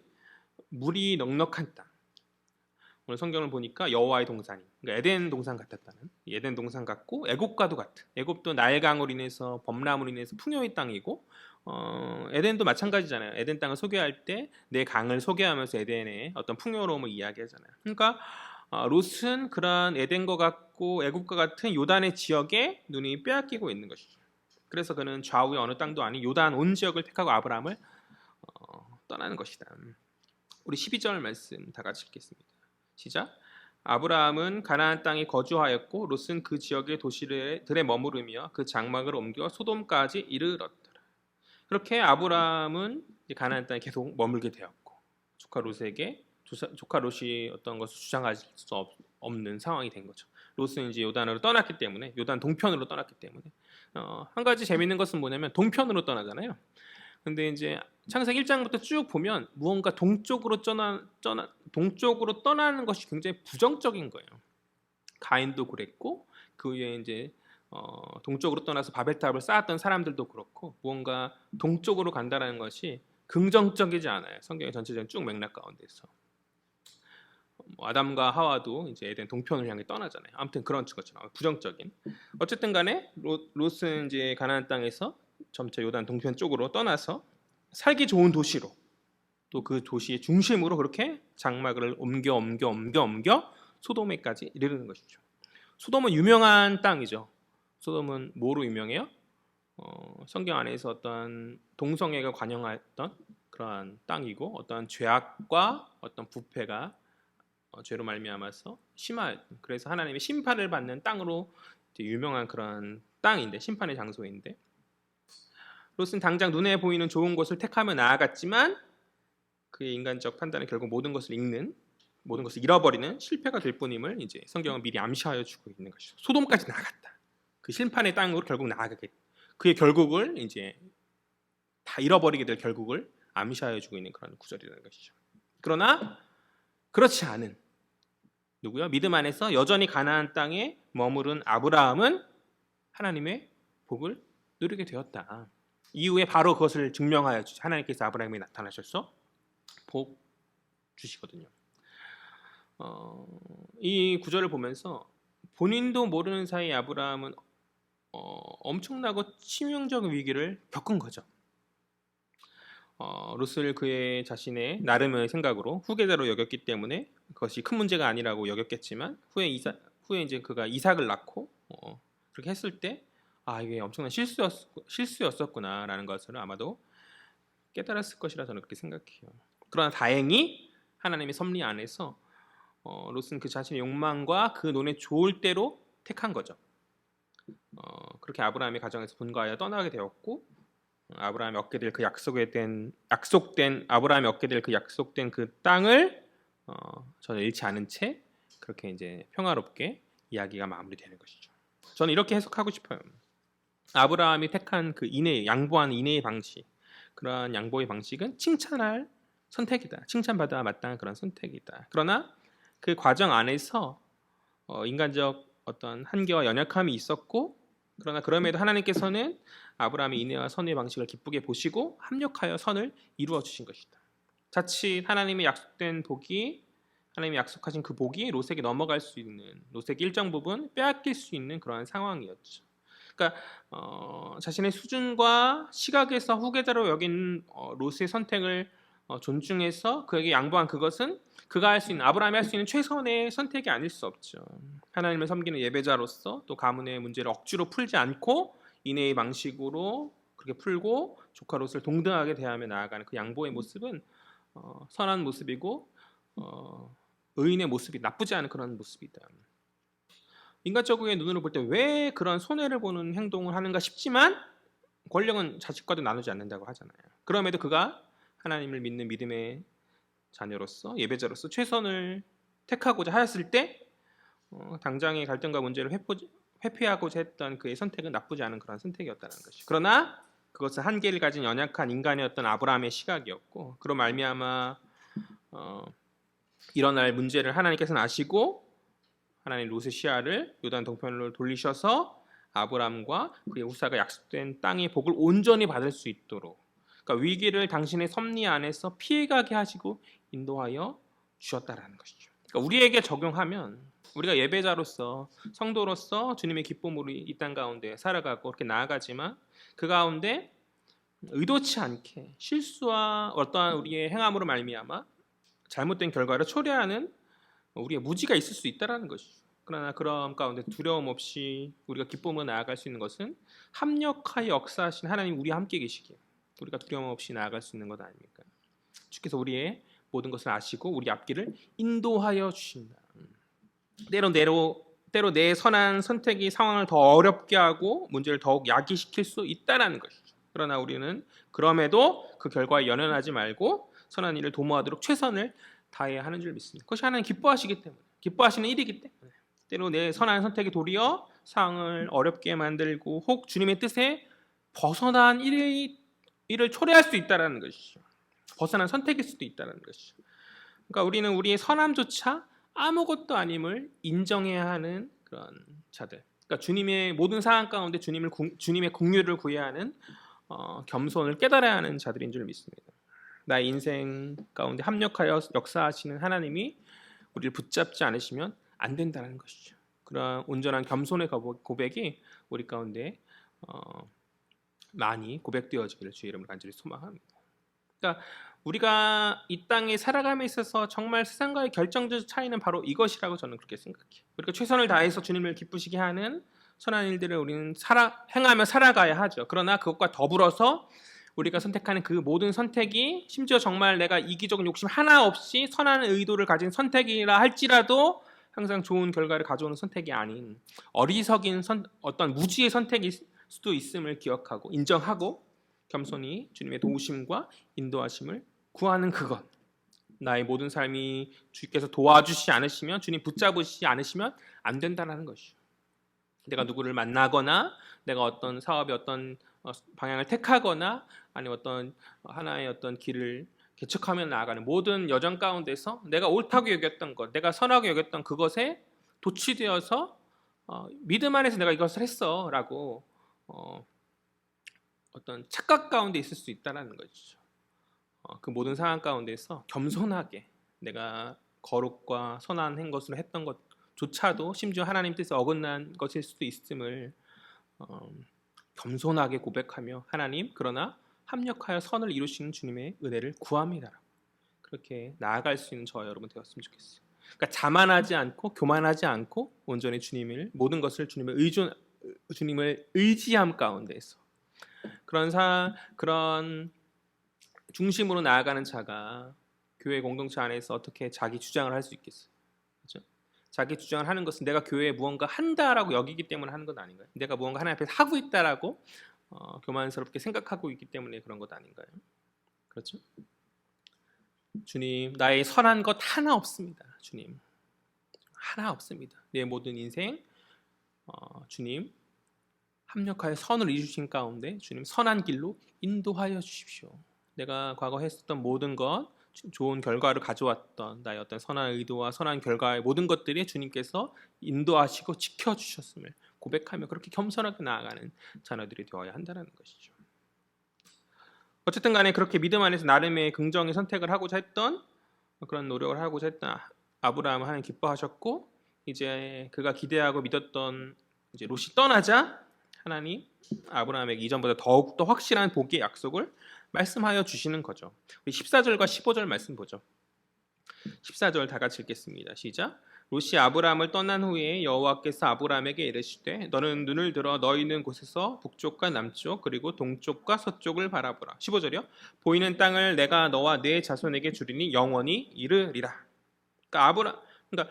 물이 넉넉한 땅, 오늘 성경을 보니까 여호와의 동산이, 그러니까 에덴 동산 같았다는, 에덴 동산 같고 애굽과도 같은, 애굽도 나일강으로 인해서 범람으로 인해서 풍요의 땅이고 에덴도 마찬가지잖아요. 에덴 땅을 소개할 때 내 강을 소개하면서 에덴의 어떤 풍요로움을 이야기하잖아요. 그러니까 롯은 그러한 에덴과 같고 애굽과 같은 요단의 지역에 눈이 빼앗기고 있는 것이죠. 그래서 그는 좌우의 어느 땅도 아닌 요단 온 지역을 택하고 아브라함을 떠나는 것이다. 우리 12절 말씀 다 같이 읽겠습니다. 시작. 아브라함은 가나안 땅에 거주하였고 롯은 그 지역의 도시들에 머무르며 그 장막을 옮겨 소돔까지 이르렀더라. 그렇게 아브라함은 가나안 땅에 계속 머물게 되었고 조카 롯이 어떤 것을 주장할 수 없는 상황이 된 거죠. 롯은 이제 요단으로 떠났기 때문에, 요단 동편으로 떠났기 때문에 한 가지 재밌는 것은 뭐냐면 동편으로 떠나잖아요. 근데 이제 창세기 1장부터 쭉 보면 무언가 동쪽으로 떠나는 것이 굉장히 부정적인 거예요. 가인도 그랬고 그 위에 이제 동쪽으로 떠나서 바벨탑을 쌓았던 사람들도 그렇고 무언가 동쪽으로 간다는 것이 긍정적이지 않아요. 성경의 전체적인 쭉 맥락 가운데서 아담과 하와도 이제 에덴 동편을 향해 떠나잖아요. 아무튼 그런 것처럼 부정적인. 어쨌든 간에 롯은 이제 가나안 땅에서 점차 요단 동편 쪽으로 떠나서 살기 좋은 도시로, 또 그 도시의 중심으로 그렇게 장막을 옮겨 소돔에까지 이르는 것이죠. 소돔은 유명한 땅이죠. 소돔은 뭐로 유명해요? 성경 안에서 어떤 동성애가 관영했던 그러한 땅이고 어떤 죄악과 어떤 부패가 죄로 말미암아서 심하였던, 그래서 하나님의 심판을 받는 땅으로 유명한 그런 땅인데, 심판의 장소인데, 롯은 당장 눈에 보이는 좋은 곳을 택하며 나아갔지만 그의 인간적 판단은 결국 모든 것을 잃어버리는 실패가 될 뿐임을 이제 성경은 미리 암시하여 주고 있는 것이죠. 소돔까지 나아갔다. 그 심판의 땅으로 결국 나아가게, 그의 결국을 이제 다 잃어버리게 될 결국을 암시하여 주고 있는 그런 구절이라는 것이죠. 그러나 그렇지 않은 누구요? 믿음 안에서 여전히 가나안 땅에 머무른 아브라함은 하나님의 복을 누리게 되었다. 이후에 바로 그것을 증명하여 주시, 하나님께서 아브라함에게 나타나셔서 복 주시거든요. 이 구절을 보면서 본인도 모르는 사이 아브라함은 엄청나고 치명적인 위기를 겪은 거죠. 롯을 그의 자신의 나름의 생각으로 후계자로 여겼기 때문에 그것이 큰 문제가 아니라고 여겼겠지만 후에 이제 그가 이삭을 낳고 그렇게 했을 때 이게 엄청난 실수였었구나라는 것을 아마도 깨달았을 것이라 저는 그렇게 생각해요. 그러나 다행히 하나님의 섭리 안에서 롯은 그 자신의 욕망과 그 눈에 좋을 대로 택한 거죠. 그렇게 아브라함의 가정에서 분가하여 떠나게 되었고 아브라함이 얻게 될 그 아브라함이 얻게 될 그 약속된 그 땅을 저는 잃지 않은 채 그렇게 이제 평화롭게 이야기가 마무리되는 것이죠. 저는 이렇게 해석하고 싶어요. 아브라함이 택한 그 양보한 인내의 방식, 그러한 양보의 방식은 칭찬할 선택이다. 칭찬받아 마땅한 그런 선택이다. 그러나 그 과정 안에서 인간적 어떤 한계와 연약함이 있었고, 그러나 그럼에도 하나님께서는 아브라함의 인내와 선의 방식을 기쁘게 보시고 합력하여 선을 이루어 주신 것이다. 자칫 하나님의 약속하신 그 복이 롯에게 넘어갈 수 있는, 롯에게 일정 부분 빼앗길 수 있는 그러한 상황이었죠. 그러니까 자신의 수준과 시각에서 후계자로 여긴 롯의 선택을 존중해서 그에게 양보한 그것은 그가 할 수 있는, 아브라함이 할 수 있는 최선의 선택이 아닐 수 없죠. 하나님을 섬기는 예배자로서 또 가문의 문제를 억지로 풀지 않고 인내의 방식으로 그렇게 풀고 조카 롯을 동등하게 대하며 나아가는 그 양보의 모습은 선한 모습이고 의인의 모습이 나쁘지 않은 그런 모습이다. 인간적인 눈으로 볼 때 왜 그런 손해를 보는 행동을 하는가 싶지만 권력은 자식과도 나누지 않는다고 하잖아요. 그럼에도 그가 하나님을 믿는 믿음의 자녀로서 예배자로서 최선을 택하고자 하였을 때 당장의 갈등과 문제를 회피하고자 했던 그의 선택은 나쁘지 않은 그런 선택이었다는 것이. 그러나 그것은 한계를 가진 연약한 인간이었던 아브라함의 시각이었고, 그로 말미암아 일어날 문제를 하나님께서는 아시고 하나님 롯의 시야를 요단 동편으로 돌리셔서 아브라함과 그의 후사가 약속된 땅의 복을 온전히 받을 수 있도록, 그러니까 위기를 당신의 섭리 안에서 피해가게 하시고 인도하여 주셨다라는 것이죠. 그러니까 우리에게 적용하면 우리가 예배자로서 성도로서 주님의 기쁨으로 이 땅 가운데 살아가고 그렇게 나아가지만 그 가운데 의도치 않게 실수와 어떠한 우리의 행함으로 말미암아 잘못된 결과를 초래하는 우리의 무지가 있을 수 있다라는 것이죠. 그러나 그런 가운데 두려움 없이 우리가 기쁨으로 나아갈 수 있는 것은 합력하여 역사하신 하나님 우리와 함께 계시기에 우리가 두려움 없이 나아갈 수 있는 것 아닙니까? 주께서 우리의 모든 것을 아시고 우리 앞길을 인도하여 주신다. 때로 내 선한 선택이 상황을 더 어렵게 하고 문제를 더욱 야기시킬 수 있다는 것이죠. 그러나 우리는 그럼에도 그 결과에 연연하지 말고 선한 일을 도모하도록 최선을 다해야 하는 줄 믿습니다. 그것이 하나님 기뻐하시기 때문에, 기뻐하시는 일이기 때문에 때로 내 선한 선택이 도리어 상황을 어렵게 만들고 혹 주님의 뜻에 벗어난 일을 초래할 수 있다는 것이죠. 벗어난 선택일 수도 있다는 것이죠. 그러니까 우리는 우리의 선함조차 아무것도 아님을 인정해야 하는 그런 자들. 그러니까 주님의 모든 상황 가운데 주님의 긍휼을 구해야 하는 겸손을 깨달아야 하는 자들인 줄 믿습니다. 나의 인생 가운데 합력하여 역사하시는 하나님이 우리를 붙잡지 않으시면 안 된다는 것이죠. 그런 온전한 겸손의 고백이 우리 가운데 많이 고백되어지기를 주의 이름으로 간절히 소망합니다. 그러니까 우리가 이 땅에 살아감에 있어서 정말 세상과의 결정적 차이는 바로 이것이라고 저는 그렇게 생각해요. 우리가 최선을 다해서 주님을 기쁘시게 하는 선한 일들을 우리는 행하며 살아가야 하죠. 그러나 그것과 더불어서 우리가 선택하는 그 모든 선택이 심지어 정말 내가 이기적인 욕심 하나 없이 선한 의도를 가진 선택이라 할지라도 항상 좋은 결과를 가져오는 선택이 아닌 어리석인 어떤 무지의 선택일 수도 있음을 기억하고 인정하고 겸손히 주님의 도우심과 인도하심을 구하는 그것. 나의 모든 삶이 주께서 도와주시지 않으시면, 주님 붙잡으시지 않으시면 안 된다는 것이죠. 내가 누구를 만나거나 내가 어떤 사업의 어떤 방향을 택하거나 아니면 어떤 하나의 어떤 길을 개척하며 나아가는 모든 여정 가운데서 내가 옳다고 여겼던 것, 내가 선하게 여겼던 그것에 도취되어서 믿음 안에서 내가 이것을 했어라고 어떤 착각 가운데 있을 수 있다는 것이죠. 그 모든 상황 가운데서 겸손하게 내가 거룩과 선한 것으로 했던 것조차도 심지어 하나님 뜻에 어긋난 것일 수도 있음을 겸손하게 고백하며 하나님 그러나 합력하여 선을 이루시는 주님의 은혜를 구합니다. 그렇게 나아갈 수 있는 저와 여러분 되었으면 좋겠어요. 그러니까 자만하지 않고 교만하지 않고 온전히 모든 것을 주님을 의지함 가운데서 그런 중심으로 나아가는 자가 교회 공동체 안에서 어떻게 자기 주장을 할 수 있겠어요? 그렇죠? 자기 주장을 하는 것은 내가 교회에 무언가 한다라고 여기기 때문에 하는 것 아닌가요? 내가 무언가 하나님 앞에서 하고 있다라고 교만스럽게 생각하고 있기 때문에 그런 것 아닌가요? 그렇죠? 주님, 나의 선한 것 하나 없습니다. 주님, 하나 없습니다. 내 모든 인생 주님 합력하여 선을 이루신 가운데 주님 선한 길로 인도하여 주십시오. 내가 과거 했었던 모든 것, 좋은 결과를 가져왔던 나의 어떤 선한 의도와 선한 결과의 모든 것들이 주님께서 인도하시고 지켜주셨음을 고백하며 그렇게 겸손하게 나아가는 자녀들이 되어야 한다는 것이죠. 어쨌든 간에 그렇게 믿음 안에서 나름의 긍정의 선택을 하고자 했던 그런 노력을 하고자 했던 아브라함을 하나님 기뻐하셨고, 이제 그가 기대하고 믿었던 이제 롯이 떠나자 하나님 아브라함에게 이전보다 더욱더 확실한 복의 약속을 말씀하여 주시는 거죠. 우리 14절과 15절 말씀 보죠. 14절 다 같이 읽겠습니다. 시작. 롯이 아브라함을 떠난 후에 여호와께서 아브라함에게 이르시되 너는 눈을 들어 너희 있는 곳에서 북쪽과 남쪽 그리고 동쪽과 서쪽을 바라보라. 15절이요. 보이는 땅을 내가 너와 네 자손에게 주리니 영원히 이르리라. 그러니까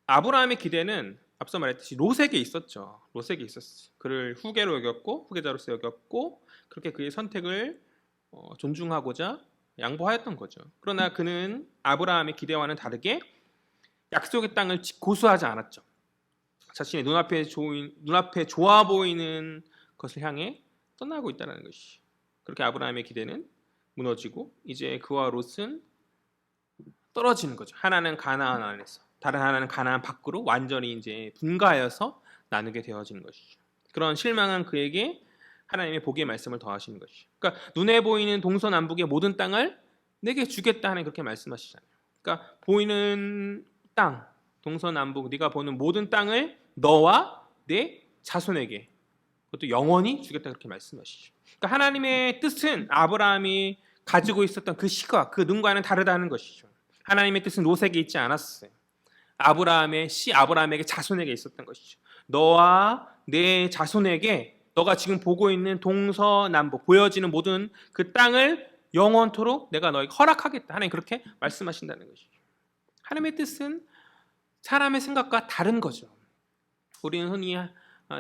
아브라함의 기대는 앞서 말했듯이 롯에게 있었죠. 롯에게 있었어요. 그를 후계로 여겼고 후계자로서 여겼고 그렇게 그의 선택을 존중하고자 양보하였던 거죠. 그러나 그는 아브라함의 기대와는 다르게 약속의 땅을 고수하지 않았죠. 자신의 눈앞에 좋아 보이는 것을 향해 떠나고 있다는 것이. 그렇게 아브라함의 기대는 무너지고 이제 그와 롯은 떨어지는 거죠. 하나는 가나안 안에서, 다른 하나는 가나안 밖으로 완전히 이제 분가하여서 나누게 되어지는 것이죠. 그런 실망한 그에게 하나님의 복의 말씀을 더하시는 것이죠. 그러니까 눈에 보이는 동서남북의 모든 땅을 내게 주겠다 하는 그렇게 말씀하시잖아요. 그러니까 보이는 땅, 동서남북 네가 보는 모든 땅을 너와 내 자손에게 그것도 영원히 주겠다 그렇게 말씀하시죠. 그러니까 하나님의 뜻은 아브라함이 가지고 있었던 그 시각, 그 눈과는 다르다는 것이죠. 하나님의 뜻은 롯에게 있지 않았어요. 아브라함에게 자손에게 있었던 것이죠. 너와 내 자손에게 너가 지금 보고 있는 동서남북 보여지는 모든 그 땅을 영원토록 내가 너에게 허락하겠다. 하나님 그렇게 말씀하신다는 것이죠. 하나님의 뜻은 사람의 생각과 다른 거죠. 우리는 흔히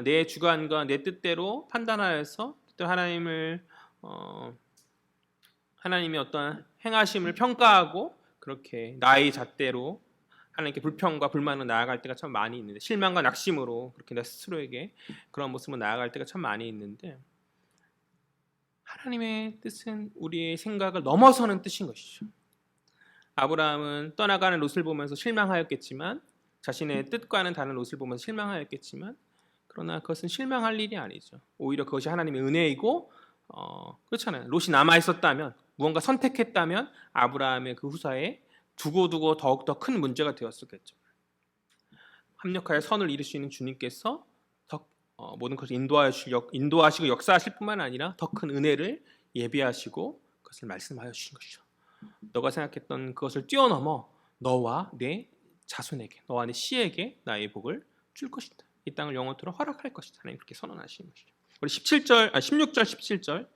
내 주관과 내 뜻대로 판단하여서 하나님의 어떤 행하심을 평가하고 그렇게 나의 잣대로 하나님께 불평과 불만으로 나아갈 때가 참 많이 있는데, 실망과 낙심으로 그렇게 나 스스로에게 그런 모습으로 나아갈 때가 참 많이 있는데, 하나님의 뜻은 우리의 생각을 넘어서는 뜻인 것이죠. 아브라함은 떠나가는 롯을 보면서 실망하였겠지만, 자신의 뜻과는 다른 롯을 보면서 실망하였겠지만, 그러나 그것은 실망할 일이 아니죠. 오히려 그것이 하나님의 은혜이고, 그렇잖아요. 롯이 남아 있었다면, 무언가 선택했다면 아브라함의 그 후사에 두고두고 더욱더 큰 문제가 되었었겠죠. 합력하여 선을 이룰 수 있는 주님께서 모든 것을 인도하시고 역사하실 뿐만 아니라 더 큰 은혜를 예비하시고 그것을 말씀하여 주신 것이죠. 너가 생각했던 그것을 뛰어넘어 너와 내 자손에게, 너와 내 씨에게 나의 복을 줄 것이다. 이 땅을 영원토록 허락할 것이다. 하나님 그렇게 선언하시는 것이죠. 우리 16절, 17절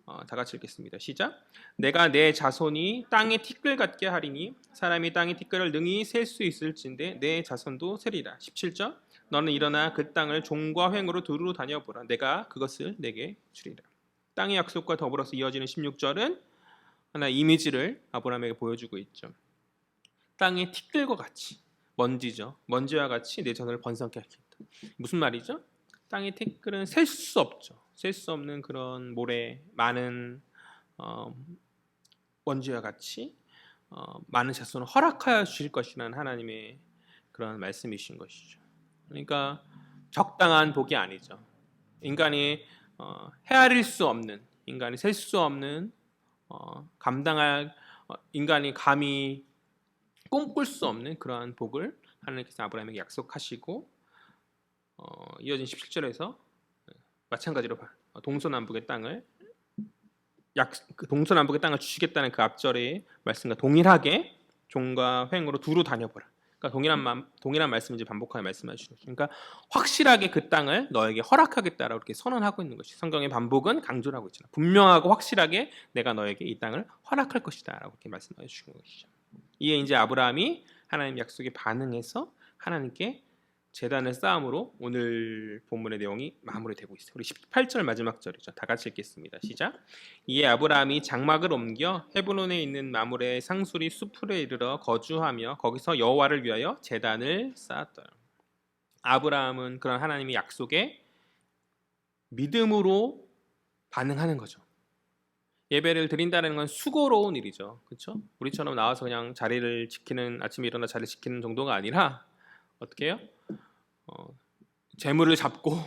다 같이 읽겠습니다. 시작. 내가 내 자손이 땅의 티끌 같게 하리니 사람이 땅의 티끌을 능히 셀 수 있을진데 내 자손도 세리라. 17절. 너는 일어나 그 땅을 종과 횡으로 두루 다녀보라. 내가 그것을 내게 주리라. 땅의 약속과 더불어서 이어지는 16절은 하나의 이미지를 아브라함에게 보여주고 있죠. 땅의 티끌과 같이, 먼지죠. 먼지와 같이 내 자손을 번성케 하겠다. 무슨 말이죠? 땅의 티끌은 셀 수 없죠. 셀 수 없는 그런 모래, 많은 먼지와 같이 많은 자손을 허락하여 주실 것이라는 하나님의 그런 말씀이신 것이죠. 그러니까 적당한 복이 아니죠. 인간이 헤아릴 수 없는, 인간이 셀 수 없는, 감당할, 인간이 감히 꿈꿀 수 없는 그러한 복을 하나님께서 아브라함에게 약속하시고, 이어진 17절에서 마찬가지로 동서남북의 땅을 주시겠다는 그 앞절의 말씀과 동일하게 종과 횡으로 두루 다녀보라. 그러니까 동일한 말씀을 이제 반복하여 말씀하시는 것이죠. 그러니까 확실하게 그 땅을 너에게 허락하겠다라고 이렇게 선언하고 있는 것이, 성경의 반복은 강조를 하고 있잖아요. 분명하고 확실하게 내가 너에게 이 땅을 허락할 것이다라고 이렇게 말씀해 주신 것이죠. 이에 이제 아브라함이 하나님 약속에 반응해서 하나님께 제단을 쌓음으로 오늘 본문의 내용이 마무리되고 있어요. 우리 18절 마지막 절이죠. 다 같이 읽겠습니다. 시작. 이에 아브라함이 장막을 옮겨 헤브론에 있는 마므레 상수리 수풀에 이르러 거주하며 거기서 여호와를 위하여 제단을 쌓았더라. 아브라함은 그런 하나님의 약속에 믿음으로 반응하는 거죠. 예배를 드린다는 건 수고로운 일이죠. 그렇죠? 우리처럼 나와서 그냥 자리를 지키는, 아침에 일어나 자리를 지키는 정도가 아니라 어떻게 해요? 재물을 잡고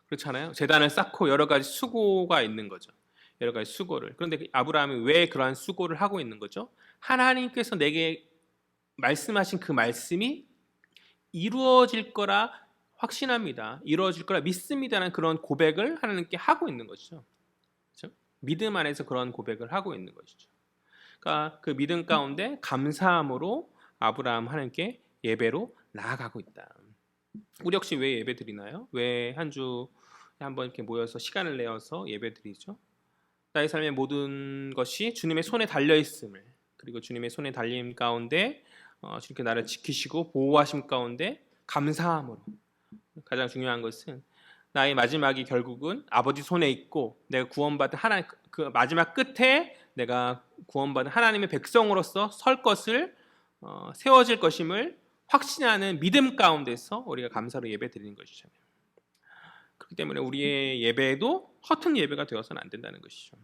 그렇잖아요. 제단을 쌓고 여러 가지 수고가 있는 거죠. 여러 가지 수고를. 그런데 아브라함이 왜 그러한 수고를 하고 있는 거죠? 하나님께서 내게 말씀하신 그 말씀이 이루어질 거라 확신합니다. 이루어질 거라 믿습니다라는 그런 고백을 하나님께 하고 있는 것이죠. 그렇죠? 믿음 안에서 그런 고백을 하고 있는 것이죠. 그러니까 그 믿음 가운데 감사함으로 아브라함 하나님께 예배로 나아가고 있다. 우리 역시 왜 예배 드리나요? 왜 한 주에 한번 이렇게 모여서 시간을 내어서 예배 드리죠? 나의 삶의 모든 것이 주님의 손에 달려 있음을, 그리고 주님의 손에 달림 가운데 주님께 나를 지키시고 보호하심 가운데 감사함으로. 가장 중요한 것은 나의 마지막이 결국은 아버지 손에 있고 내가 구원받은 하나님, 그 마지막 끝에 내가 구원받은 하나님의 백성으로서 설 것을 세워질 것임을 확신하는 믿음 가운데서 우리가 감사로 예배 드리는 것이잖아요. 그렇기 때문에 우리의 예배도 허튼 예배가 되어서는 안 된다는 것이죠.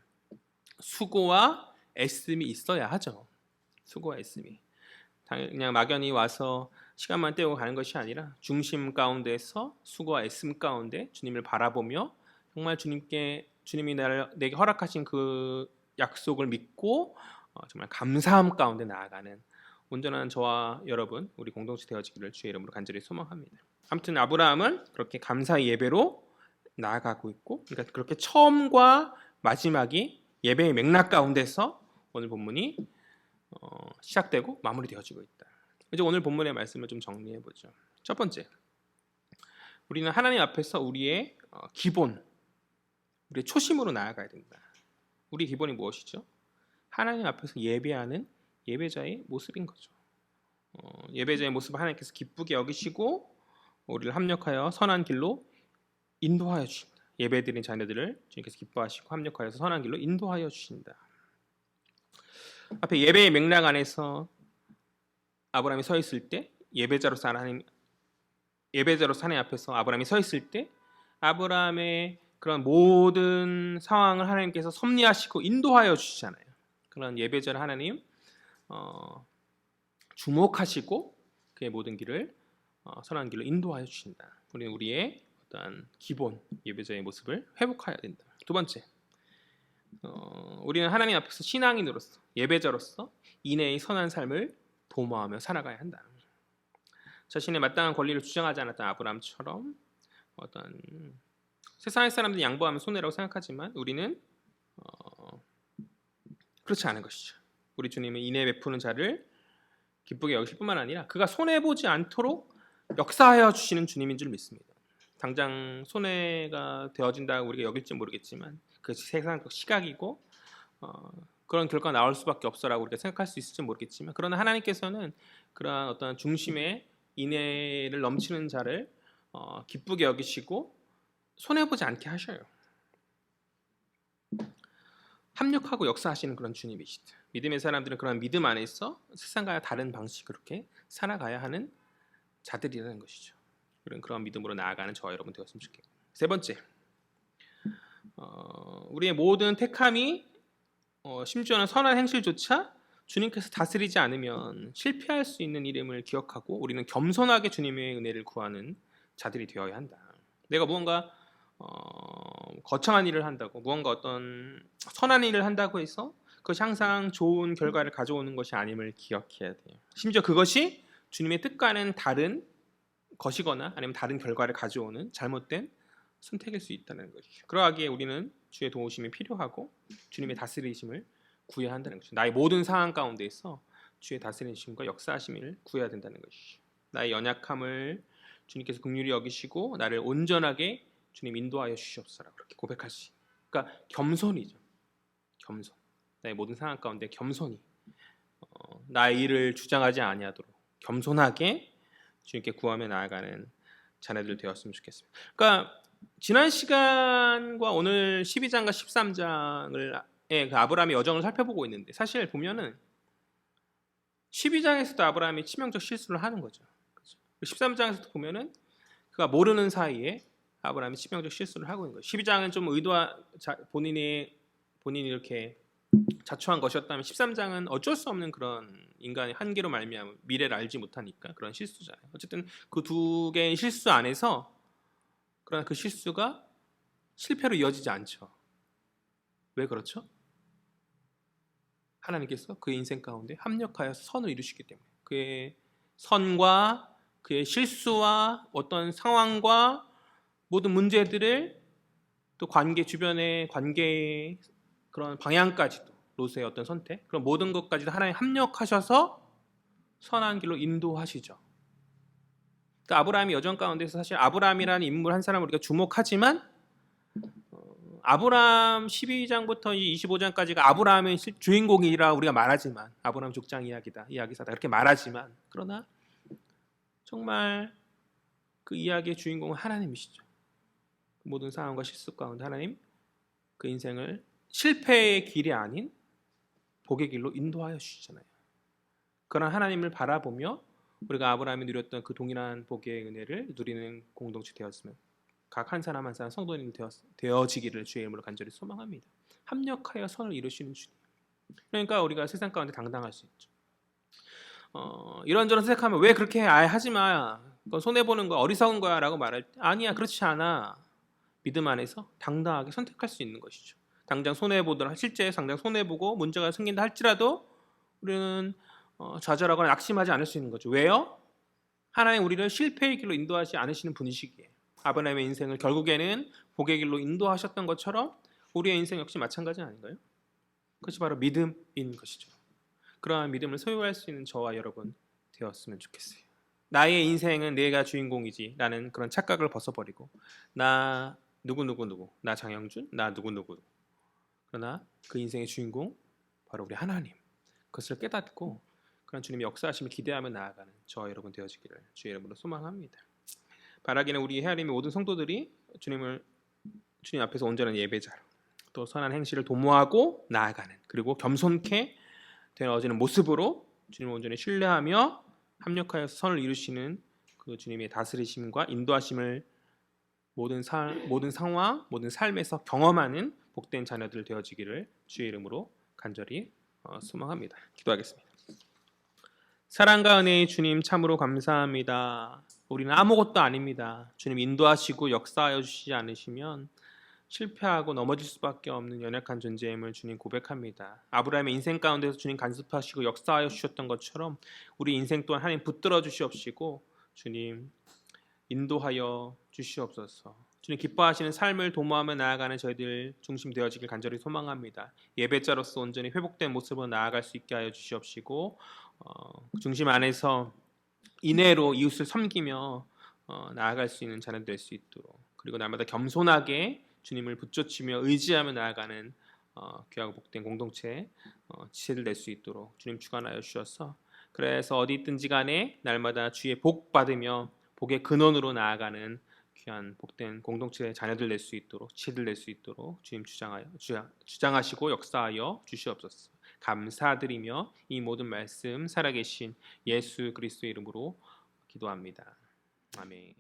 수고와 애씀이 있어야 하죠. 수고와 애씀이. 그냥 막연히 와서 시간만 때우고 가는 것이 아니라 중심 가운데서 수고와 애씀 가운데 주님을 바라보며 정말 주님이 내게 허락하신 그 약속을 믿고 정말 감사함 가운데 나아가는 온전한 저와 여러분, 우리 공동체 되어지기를 주의 이름으로 간절히 소망합니다. 아무튼 아브라함은 그렇게 감사의 예배로 나아가고 있고, 그러니까 그렇게 처음과 마지막이 예배의 맥락 가운데서 오늘 본문이 시작되고 마무리되어지고 있다. 이제 오늘 본문의 말씀을 좀 정리해 보죠. 첫 번째, 우리는 하나님 앞에서 우리의 기본, 우리의 초심으로 나아가야 된다. 우리 기본이 무엇이죠? 하나님 앞에서 예배하는 예배자의 모습인 거죠. 예배자의 모습을 하나님께서 기쁘게 여기시고 우리를 합력하여 선한 길로 인도하여 주신다. 예배드린 자녀들을 주님께서 기뻐하시고 합력하여서 선한 길로 인도하여 주신다. 앞에 예배의 맥락 안에서 아브라함이 서 있을 때 예배자로서 하나님 앞에서 아브라함이 서 있을 때 아브라함의 그런 모든 상황을 하나님께서 섭리하시고 인도하여 주시잖아요. 그런 예배자를 하나님 주목하시고 그의 모든 길을 선한 길로 인도하여 주신다. 우리는 우리의 어떤 기본 예배자의 모습을 회복해야 된다. 두 번째, 우리는 하나님 앞에서 신앙인으로서 예배자로서 인애의 선한 삶을 도모하며 살아가야 한다. 자신의 마땅한 권리를 주장하지 않았던 아브라함처럼 어떤 세상의 사람들이 양보하면 손해라고 생각하지만 우리는 그렇지 않은 것이죠. 우리 주님은 인애 베푸는 자를 기쁘게 여기실 뿐만 아니라 그가 손해보지 않도록 역사하여 주시는 주님인 줄 믿습니다. 당장 손해가 되어진다고 우리가 여길지 모르겠지만 그 세상적 시각이고 그런 결과가 나올 수밖에 없어라고 우리가 생각할 수 있을지 모르겠지만, 그러나 하나님께서는 그러한 어떤 중심에 인애를 넘치는 자를 기쁘게 여기시고 손해보지 않게 하셔요. 합력하고 역사하시는 그런 주님이시다. 믿음의 사람들은 그런 믿음 안에서 세상과 다른 방식으로 이렇게 살아가야 하는 자들이라는 것이죠. 우리는 그런 믿음으로 나아가는 저와 여러분 되었으면 좋겠고, 세 번째, 우리의 모든 택함이 심지어는 선한 행실조차 주님께서 다스리지 않으면 실패할 수 있는 이름을 기억하고 우리는 겸손하게 주님의 은혜를 구하는 자들이 되어야 한다. 내가 무언가 거창한 일을 한다고, 무언가 어떤 선한 일을 한다고 해서 그것이 항상 좋은 결과를 가져오는 것이 아님을 기억해야 돼요. 심지어 그것이 주님의 뜻과는 다른 것이거나 아니면 다른 결과를 가져오는 잘못된 선택일 수 있다는 것이죠. 그러하기에 우리는 주의 도우심이 필요하고 주님의 다스리심을 구해야 한다는 것이죠. 나의 모든 상황 가운데에서 주의 다스리심과 역사하심을 구해야 된다는 것이죠. 나의 연약함을 주님께서 긍휼히 여기시고 나를 온전하게 주님 인도하여 주시옵소서 그렇게 고백할 수 있는, 그러니까 겸손이죠. 겸손. 나의 모든 상황 가운데 겸손히 나의 일을 주장하지 아니하도록 겸손하게 주님께 구하며 나아가는 자녀들 되었으면 좋겠습니다. 그러니까 지난 시간과 오늘 12장과 13장을 그 아브라함의 여정을 살펴보고 있는데 사실 보면은 12장에서도 아브라함이 치명적 실수를 하는 거죠. 13장에서도 보면은 그가 모르는 사이에 아브라함이 치명적 실수를 하고 있는 거예요. 12장은 좀 본인이 이렇게 자초한 것이었다면 13장은 어쩔 수 없는 그런 인간의 한계로 말미암아 미래를 알지 못하니까 그런 실수잖아요. 어쨌든 그 두 개의 실수 안에서 그러나 그 실수가 실패로 이어지지 않죠. 왜 그렇죠? 하나님께서 그의 인생 가운데 합력하여서 선을 이루시기 때문에 그의 선과 그의 실수와 어떤 상황과 모든 문제들을 또 주변의 관계의 그런 방향까지도 롯의 어떤 선택 그런 모든 것까지도 하나님 합력하셔서 선한 길로 인도하시죠. 그러니까 아브라함의 여정 가운데서 사실 아브라함이라는 인물 한 사람을 우리가 주목하지만 아브라함 12장부터 25장까지가 아브라함의 주인공이라 우리가 말하지만 아브라함 족장 이야기사다 이렇게 말하지만 그러나 정말 그 이야기의 주인공은 하나님이시죠. 모든 상황과 실수 가운데 하나님 그 인생을 실패의 길이 아닌 복의 길로 인도하여 주시잖아요. 그런 하나님을 바라보며 우리가 아브라함이 누렸던 그 동일한 복의 은혜를 누리는 공동체 되었으면 각 한 사람 한 사람 성도님 되어지기를 주의 이름으로 간절히 소망합니다. 합력하여 선을 이루시는 주님. 그러니까 우리가 세상 가운데 당당할 수 있죠. 이런저런 생각하면 왜 그렇게 하지 마. 그건 손해보는 거야. 어리석은 거야 라고 말할 때 아니야 그렇지 않아. 믿음 안에서 당당하게 선택할 수 있는 것이죠. 당장 실제 당장 손해보고 문제가 생긴다 할지라도 우리는 좌절하거나 낙심하지 않을 수 있는 거죠. 왜요? 하나님 우리를 실패의 길로 인도하지 않으시는 분이시기에 아브라함의 인생을 결국에는 복의 길로 인도하셨던 것처럼 우리의 인생 역시 마찬가지 아닌가요? 그것이 바로 믿음인 것이죠. 그러한 믿음을 소유할 수 있는 저와 여러분 되었으면 좋겠어요. 나의 인생은 내가 주인공이지 라는 그런 착각을 벗어버리고 나 누구 나 장영준 나 누구 그러나 그 인생의 주인공 바로 우리 하나님 그것을 깨닫고 그런 주님의 역사하심을 기대하며 나아가는 저와 여러분 되어지기를 주의 이름으로 소망합니다. 바라기는 우리 헤아림의 모든 성도들이 주님 앞에서 온전한 예배자로 또 선한 행실을 도모하고 나아가는 그리고 겸손케 되어지는 모습으로 주님을 온전히 신뢰하며 합력하여서 선을 이루시는 그 주님의 다스리심과 인도하심을 모든 상황, 모든 삶에서 경험하는 복된 자녀들 되어지기를 주의 이름으로 간절히 소망합니다. 기도하겠습니다. 사랑과 은혜의 주님 참으로 감사합니다. 우리는 아무것도 아닙니다. 주님 인도하시고 역사하여 주시지 않으시면 실패하고 넘어질 수밖에 없는 연약한 존재임을 주님 고백합니다. 아브라함의 인생 가운데서 주님 간섭하시고 역사하여 주셨던 것처럼 우리 인생 또한 하나님 붙들어 주시옵시고 주님 인도하여 주시옵소서. 주님 기뻐하시는 삶을 도모하며 나아가는 저희들 중심 되어지길 간절히 소망합니다. 예배자로서 온전히 회복된 모습으로 나아갈 수 있게 하여 주시옵시고 중심 안에서 인애로 이웃을 섬기며 나아갈 수 있는 자녀 될 수 있도록 그리고 날마다 겸손하게 주님을 붙잡으며 의지하며 나아가는 귀하고 복된 공동체 지체들 될 수 있도록 주님 주관하여 주셔서 그래서 어디 있든지 간에 날마다 주의 복 받으며 복의 근원으로 나아가는 귀한 복된 공동체 자녀들 될 수 있도록 지체들 될 수 있도록 주님 주장하시고 역사하여 주시옵소서. 감사드리며 이 모든 말씀 살아계신 예수 그리스도의 이름으로 기도합니다. 아멘.